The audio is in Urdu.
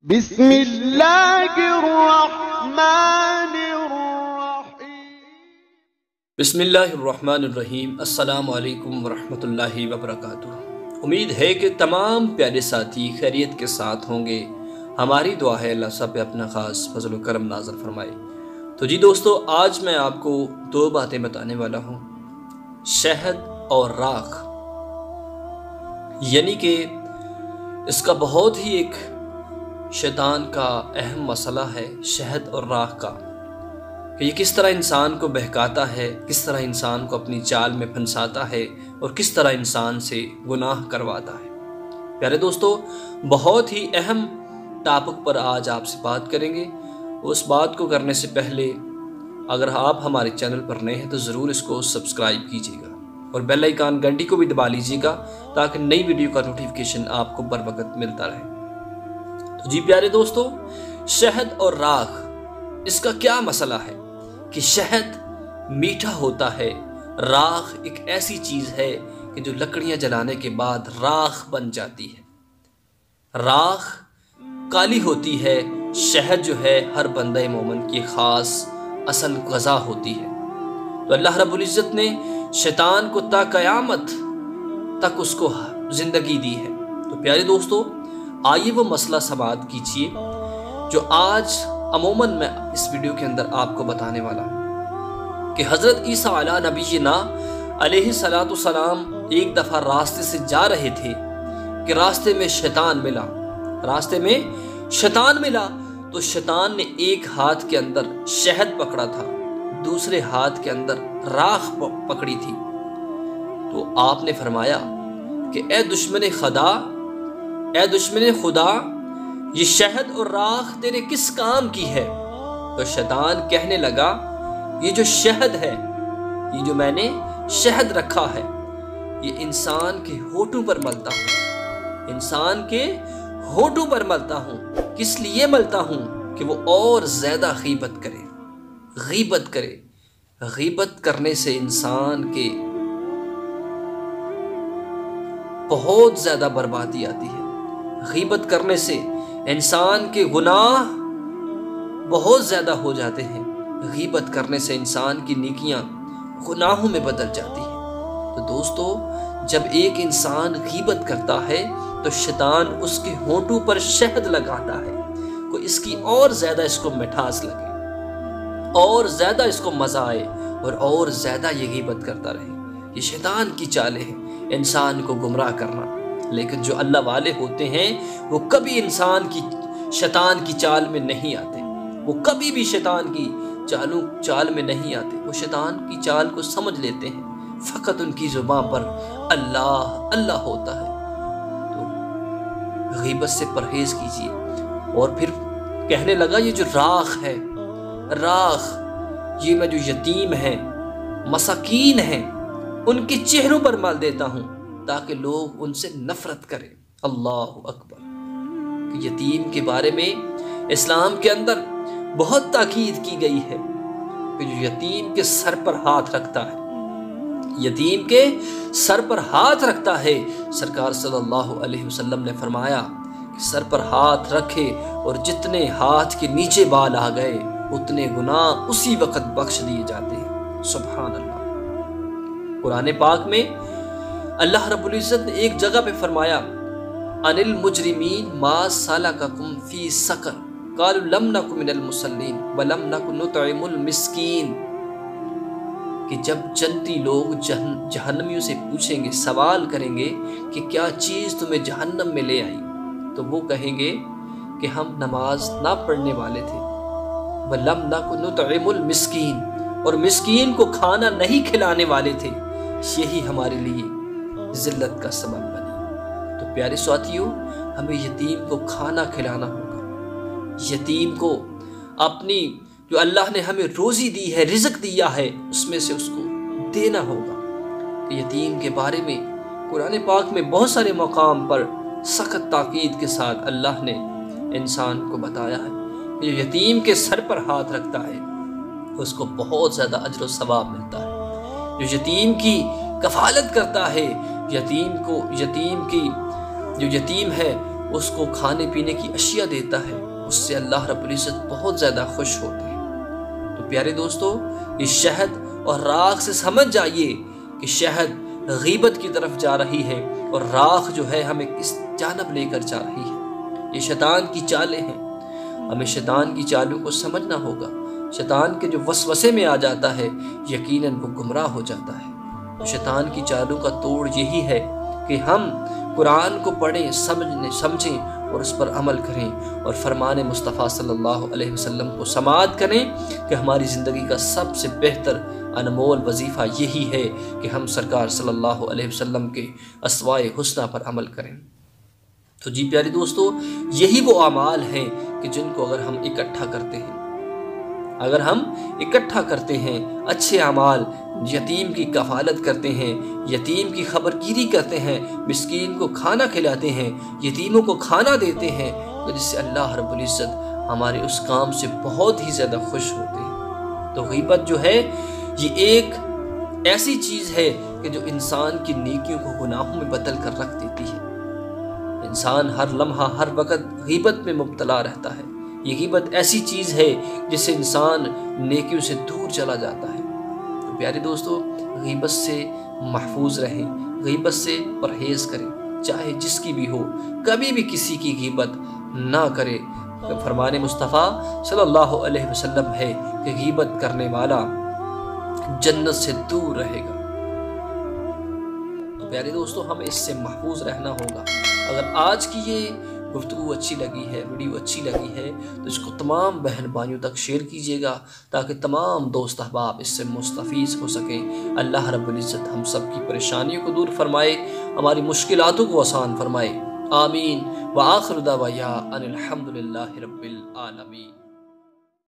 بسم اللہ الرحمن الرحیم بسم اللہ الرحمن الرحیم۔ السلام علیکم ورحمۃ اللہ وبرکاتہ۔ امید ہے کہ تمام پیارے ساتھی خیریت کے ساتھ ہوں گے۔ ہماری دعا ہے اللہ سب پہ اپنا خاص فضل و کرم نازل فرمائے۔ تو جی دوستو، آج میں آپ کو دو باتیں بتانے والا ہوں، شہد اور راکھ، یعنی کہ اس کا بہت ہی ایک شیطان کا اہم مسئلہ ہے شہد اور راکھ کا، کہ یہ کس طرح انسان کو بہکاتا ہے، کس طرح انسان کو اپنی چال میں پھنساتا ہے اور کس طرح انسان سے گناہ کرواتا ہے۔ پیارے دوستو، بہت ہی اہم ٹاپک پر آج آپ سے بات کریں گے۔ اس بات کو کرنے سے پہلے اگر آپ ہمارے چینل پر نئے ہیں تو ضرور اس کو سبسکرائب کیجیے گا اور بیل آئیکن گھنٹی کو بھی دبا لیجیے گا تاکہ نئی ویڈیو کا نوٹیفیکیشن آپ کو بر وقت ملتا رہے۔ تو جی پیارے دوستو، شہد اور راکھ، اس کا کیا مسئلہ ہے کہ شہد میٹھا ہوتا ہے، راکھ ایک ایسی چیز ہے کہ جو لکڑیاں جلانے کے بعد راکھ بن جاتی ہے۔ راکھ کالی ہوتی ہے، شہد جو ہے ہر بندہ مومن کی خاص اصل غذا ہوتی ہے۔ تو اللہ رب العزت نے شیطان کو تا قیامت تک اس کو زندگی دی ہے۔ تو پیارے دوستو، آئیے وہ مسئلہ سماعت کیجیے جو آج عموماً میں اس ویڈیو کے اندر آپ کو بتانے والا ہوں، کہ حضرت عیسیٰ علیہ نبینا علیہ السلام ایک دفعہ راستے سے جا رہے تھے کہ راستے میں شیطان ملا تو شیطان نے ایک ہاتھ کے اندر شہد پکڑا تھا، دوسرے ہاتھ کے اندر راکھ پکڑی تھی۔ تو آپ نے فرمایا کہ اے دشمن خدا، یہ شہد اور راکھ تیرے کس کام کی ہے؟ تو شیطان کہنے لگا، یہ جو شہد ہے، یہ جو میں نے شہد رکھا ہے، یہ انسان کے ہونٹوں پر ملتا ہوں۔ کس لیے ملتا ہوں؟ کہ وہ اور زیادہ غیبت کرے۔ غیبت کرنے سے انسان کے بہت زیادہ بربادی آتی ہے۔ غیبت کرنے سے انسان کے گناہ بہت زیادہ ہو جاتے ہیں۔ غیبت کرنے سے انسان کی نیکیاں گناہوں میں بدل جاتی ہیں۔ تو دوستو، جب ایک انسان غیبت کرتا ہے تو شیطان اس کے ہونٹوں پر شہد لگاتا ہے کہ اس کی اور زیادہ اس کو مٹھاس لگے، اور زیادہ اس کو مزہ آئے اور زیادہ یہ غیبت کرتا رہے۔ یہ شیطان کی چالیں ہیں، انسان کو گمراہ کرنا۔ لیکن جو اللہ والے ہوتے ہیں وہ کبھی شیطان کی چال میں نہیں آتے، وہ کبھی بھی شیطان کی چال میں نہیں آتے۔ وہ شیطان کی چال کو سمجھ لیتے ہیں، فقط ان کی زبان پر اللہ ہوتا ہے۔ تو غیبت سے پرہیز کیجیے۔ اور پھر کہنے لگا، یہ جو راکھ ہے، یہ میں جو یتیم ہیں، مساکین ہیں، ان کے چہروں پر مال دیتا ہوں تاکہ لوگ ان سے نفرت کریں۔ اللہ اکبر۔ کہ یتیم کے بارے میں اسلام کے اندر بہت تاکید کی گئی ہے کہ جو یتیم کے سر پر ہاتھ رکھتا ہے، سرکار صلی اللہ علیہ وسلم نے فرمایا کہ سر پر ہاتھ رکھے اور جتنے ہاتھ کے نیچے بال آ گئے اتنے گناہ اسی وقت بخش دیے جاتے ہیں۔ سبحان اللہ۔ قرآن پاک میں اللہ رب العزت نے ایک جگہ پہ فرمایا، ان المجرمین ما سلککم فی سقر قالوا لم نک من المصلین ولم نک نطعم المسکین، کہ جب جنتی لوگ جہنمیوں سے پوچھیں گے، سوال کریں گے کہ کیا چیز تمہیں جہنم میں لے آئی، تو وہ کہیں گے کہ ہم نماز نہ پڑھنے والے تھے، ولم نک نطعم المسکین، اور مسکین کو کھانا نہیں کھلانے والے تھے، یہی ہمارے لیے ذلت کا سبب بنی۔ تو پیارے ساتھیوں، ہمیں یتیم کو کھانا کھلانا ہوگا، یتیم کو اپنی جو اللہ نے ہمیں روزی دی ہے، رزق دیا ہے، اس میں سے اس کو دینا ہوگا۔ تو یتیم کے بارے میں قرآن پاک میں بہت سارے مقام پر سخت تاکید کے ساتھ اللہ نے انسان کو بتایا ہے کہ جو یتیم کے سر پر ہاتھ رکھتا ہے اس کو بہت زیادہ اجر و ثواب ملتا ہے۔ جو یتیم کی کفالت کرتا ہے، جو یتیم ہے اس کو کھانے پینے کی اشیاء دیتا ہے، اس سے اللہ رب العزت بہت زیادہ خوش ہوتے ہیں۔ تو پیارے دوستو، یہ شہد اور راکھ سے سمجھ جائیے کہ شہد غیبت کی طرف جا رہی ہے اور راکھ جو ہے ہمیں کس جانب لے کر جا رہی ہے۔ یہ شیطان کی چالیں ہیں، ہمیں شیطان کی چالوں کو سمجھنا ہوگا۔ شیطان کے جو وسوسے میں آ جاتا ہے یقیناً وہ گمراہ ہو جاتا ہے۔ شیطان کی چالوں کا توڑ یہی ہے کہ ہم قرآن کو پڑھیں، سمجھیں اور اس پر عمل کریں اور فرمان مصطفیٰ صلی اللہ علیہ وسلم کو سماعت کریں کہ ہماری زندگی کا سب سے بہتر انمول وظیفہ یہی ہے کہ ہم سرکار صلی اللہ علیہ وسلم کے اسوائے حسنہ پر عمل کریں۔ تو جی پیارے دوستو، یہی وہ اعمال ہیں کہ جن کو اگر ہم اکٹھا کرتے ہیں، اچھے اعمال، یتیم کی کفالت کرتے ہیں، یتیم کی خبرگیری کرتے ہیں، مسکین کو کھانا کھلاتے ہیں، یتیموں کو کھانا دیتے ہیں، تو جس سے اللہ رب العزت ہمارے اس کام سے بہت ہی زیادہ خوش ہوتے ہیں۔ تو غیبت جو ہے یہ ایک ایسی چیز ہے کہ جو انسان کی نیکیوں کو گناہوں میں بدل کر رکھ دیتی ہے۔ انسان ہر لمحہ ہر وقت غیبت میں مبتلا رہتا ہے۔ یہ غیبت ایسی چیز ہے جس سے انسان نیکیوں سے دور چلا جاتا ہے۔ تو پیارے دوستو، غیبت سے محفوظ رہیں، غیبت سے پرہیز کریں، چاہے جس کی بھی ہو، کبھی بھی کسی کی غیبت نہ کرے۔ فرمان مصطفیٰ صلی اللہ علیہ وسلم ہے کہ غیبت کرنے والا جنت سے دور رہے گا۔ تو پیارے دوستو، ہمیں اس سے محفوظ رہنا ہوگا۔ اگر آج کی یہ گفتگو اچھی لگی ہے، ویڈیو اچھی لگی ہے، تو اس کو تمام بہن بھائیوں تک شیئر کیجیے گا تاکہ تمام دوست احباب اس سے مستفیض ہو سکیں۔ اللہ رب العزت ہم سب کی پریشانیوں کو دور فرمائے، ہماری مشکلاتوں کو آسان فرمائے۔ آمین۔ وآخر دعوانا ان الحمد للہ رب العالمین۔